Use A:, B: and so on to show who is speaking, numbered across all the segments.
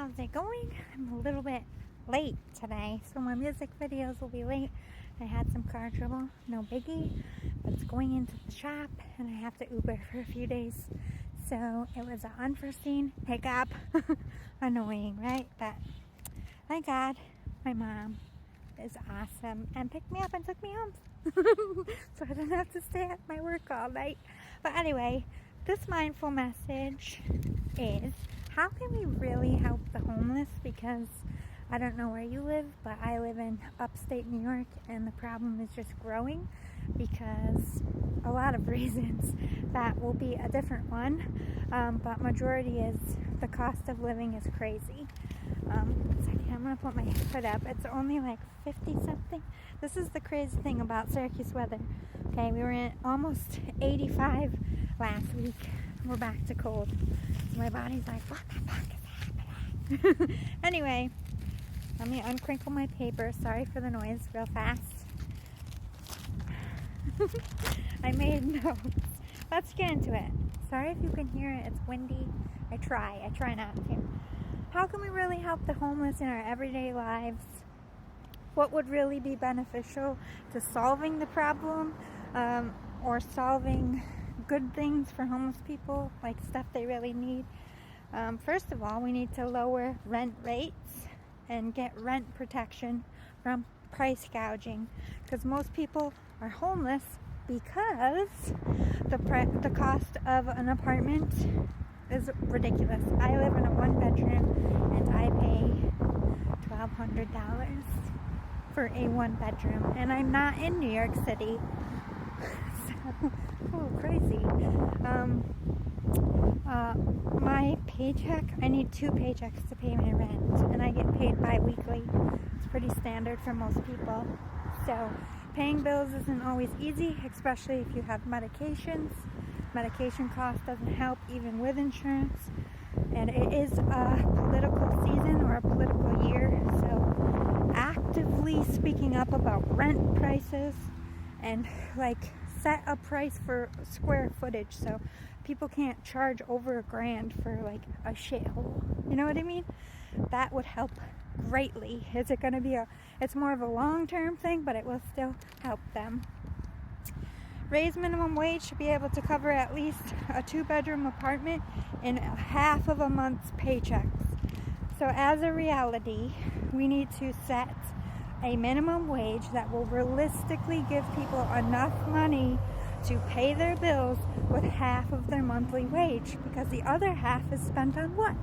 A: how's it going? I'm a little bit late today, so my music videos will be late. I had some car trouble, no biggie, but it's going into the shop and I have to Uber for a few days. So it was an unforeseen hiccup. Annoying, right? But thank God my mom is awesome and picked me up and took me home. So I don't have to stay at my work all night. But anyway, this mindful message is, how can we really help the homeless? Because I don't know where you live, but I live in upstate New York and the problem is just growing because a lot of reasons. That will be a different one, but majority is the cost of living is crazy. I'm gonna put my foot up. It's only like 50 something. This is the crazy thing about Syracuse weather. Okay, we were in almost 85 last week. We're back to cold. So my body's like, what the fuck is happening? Anyway, let me uncrinkle my paper. Sorry for the noise, real fast. I made notes. Let's get into it. Sorry if you can hear it. It's windy. I try not to. How can we really help the homeless in our everyday lives? What would really be beneficial to solving the problem, or solving good things for homeless people, like stuff they really need? First of all, we need to lower rent rates and get rent protection from price gouging, because most people are homeless because the cost of an apartment is ridiculous. I live in a one-bedroom and I pay $1,200 for a one-bedroom, and I'm not in New York City. So, crazy. My paycheck, I need 2 paychecks to pay my rent, and I get paid bi-weekly. It's pretty standard for most people. So paying bills isn't always easy, especially if you have medications. Medication cost doesn't help even with insurance, and it is a political season or a political year, so actively speaking up about rent prices and like set a price for square footage so people can't charge over $1,000 for like a shithole. You know what I mean? That would help greatly. Is it going to be it's more of a long-term thing, but it will still help them. Raise minimum wage should be able to cover at least a 2-bedroom apartment in half of a month's paychecks. So as a reality, we need to set a minimum wage that will realistically give people enough money to pay their bills with half of their monthly wage, because the other half is spent on what?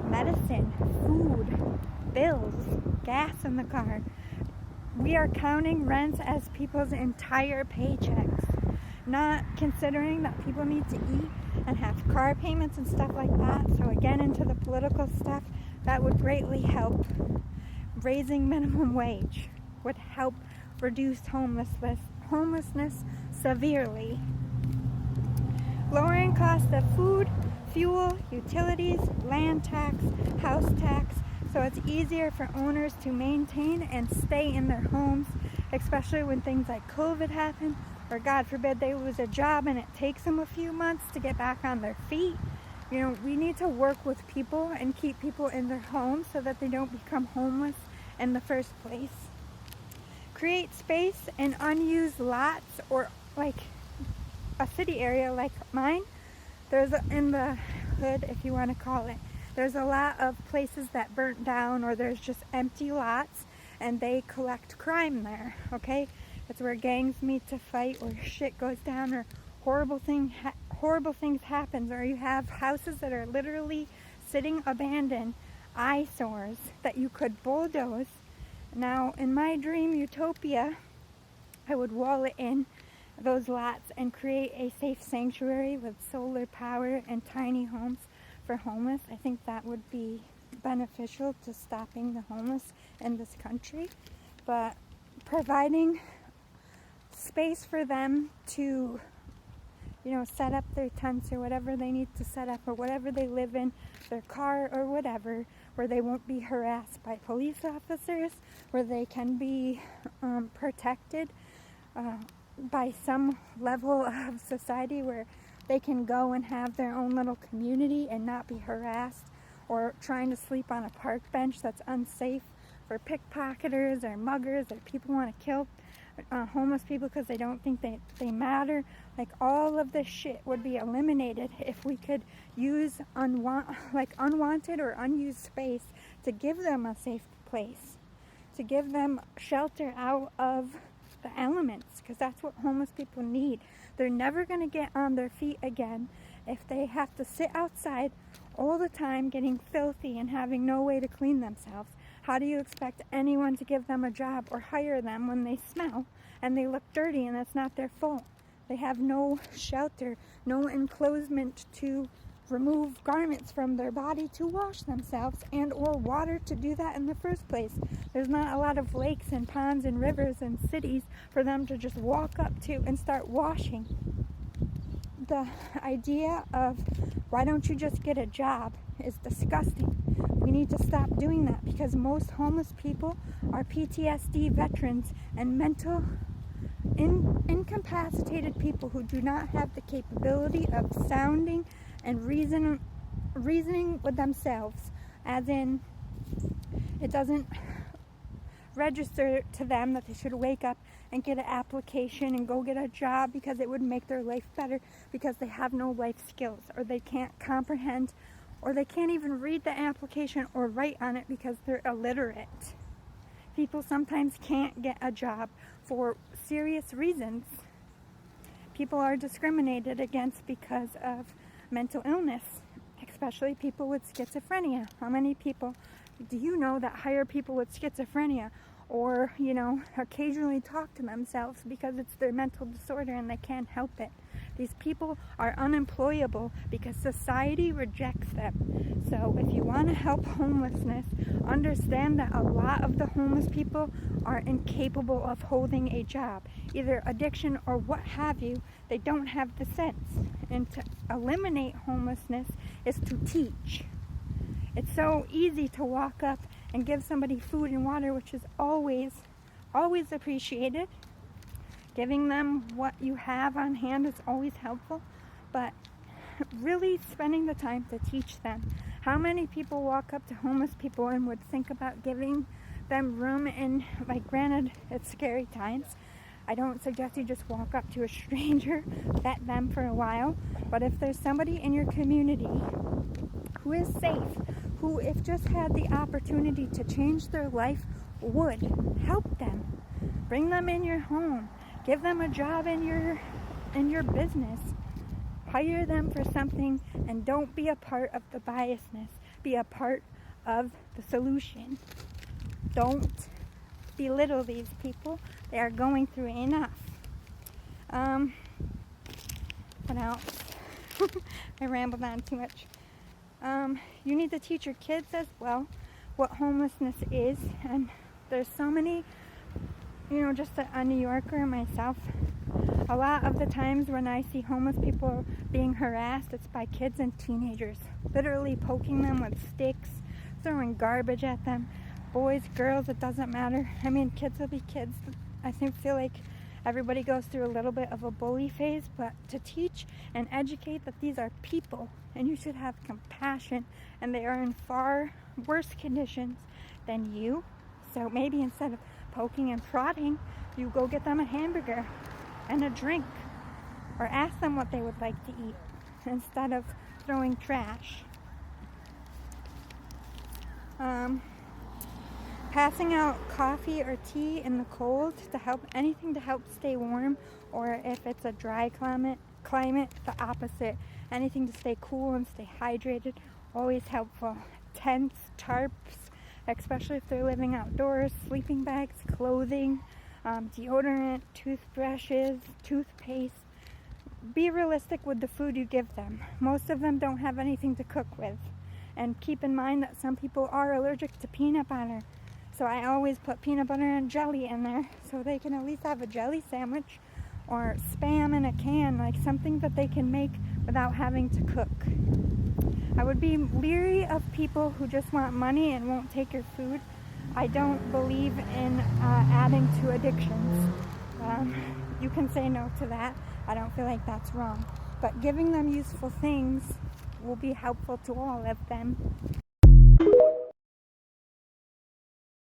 A: Medicine, food, bills, gas in the car. We are counting rents as people's entire paychecks, not considering that people need to eat and have car payments and stuff like that. So again, into the political stuff, that would greatly help. Raising minimum wage would help reduce homelessness severely. Lowering cost of food, fuel, utilities, land tax, house tax, so it's easier for owners to maintain and stay in their homes, especially when things like COVID happen, or God forbid they lose a job and it takes them a few months to get back on their feet. You know, we need to work with people and keep people in their homes so that they don't become homeless in the first place. Create space in unused lots, or like a city area like mine. There's in the hood, if you want to call it, there's a lot of places that burnt down, or there's just empty lots, and they collect crime there, okay? It's where gangs meet to fight, or shit goes down, or horrible things happen, or you have houses that are literally sitting abandoned, eyesores that you could bulldoze. Now, in my dream utopia, I would wall it in those lots and create a safe sanctuary with solar power and tiny homes for homeless. I think that would be beneficial to stopping the homeless in this country. But providing space for them to, set up their tents or whatever they need to set up, or whatever they live in, their car or whatever, where they won't be harassed by police officers, where they can be protected by some level of society, where they can go and have their own little community and not be harassed or trying to sleep on a park bench that's unsafe for pickpocketers or muggers or people who want to kill homeless people because they don't think they matter. Like, all of this shit would be eliminated if we could use unwanted or unused space to give them a safe place, to give them shelter out of the elements, because that's what homeless people need. They're never going to get on their feet again if they have to sit outside all the time getting filthy and having no way to clean themselves. How do you expect anyone to give them a job or hire them when they smell and they look dirty and it's not their fault? They have no shelter, no enclosement to remove garments from their body to wash themselves, and or water to do that in the first place. There's not a lot of lakes and ponds and rivers and cities for them to just walk up to and start washing. The idea of why don't you just get a job is disgusting. We need to stop doing that, because most homeless people are PTSD veterans and mental incapacitated people who do not have the capability of sounding and reasoning with themselves, as in, it doesn't register to them that they should wake up and get an application and go get a job because it would make their life better, because they have no life skills, or they can't comprehend, or they can't even read the application or write on it because they're illiterate. People sometimes can't get a job for serious reasons. People are discriminated against because of mental illness, especially people with schizophrenia. How many people do you know that hire people with schizophrenia, or, occasionally talk to themselves because it's their mental disorder and they can't help it? These people are unemployable because society rejects them. So if you want to help homelessness, understand that a lot of the homeless people are incapable of holding a job, either addiction or what have you. They don't have the sense. And to eliminate homelessness is to teach. It's so easy to walk up and give somebody food and water, which is always appreciated. Giving them what you have on hand is always helpful, but really spending the time to teach them. How many people walk up to homeless people and would think about giving them room? And, granted, it's scary times. I don't suggest you just walk up to a stranger, vet them for a while, but if there's somebody in your community who is safe, who, if just had the opportunity to change their life, would help them, bring them in your home, give them a job in your business, hire them for something, and don't be a part of the biasness. Be a part of the solution. Don't belittle these people. They are going through enough. What else? I rambled on too much. You need to teach your kids as well what homelessness is, and there's so many, just a New Yorker myself, a lot of the times when I see homeless people being harassed, it's by kids and teenagers, literally poking them with sticks, throwing garbage at them, boys, girls, it doesn't matter. I mean, kids will be kids. I feel like everybody goes through a little bit of a bully phase, but to teach and educate that these are people and you should have compassion, and they are in far worse conditions than you. So maybe instead of poking and prodding, you go get them a hamburger and a drink, or ask them what they would like to eat instead of throwing trash. Passing out coffee or tea in the cold to help, anything to help stay warm, or if it's a dry climate, the opposite. Anything to stay cool and stay hydrated, always helpful. Tents, tarps, especially if they're living outdoors, sleeping bags, clothing, deodorant, toothbrushes, toothpaste. Be realistic with the food you give them. Most of them don't have anything to cook with. And keep in mind that some people are allergic to peanut butter. So I always put peanut butter and jelly in there so they can at least have a jelly sandwich, or Spam in a can, like something that they can make without having to cook. I would be leery of people who just want money and won't take your food. I don't believe in adding to addictions. You can say no to that. I don't feel like that's wrong. But giving them useful things will be helpful to all of them.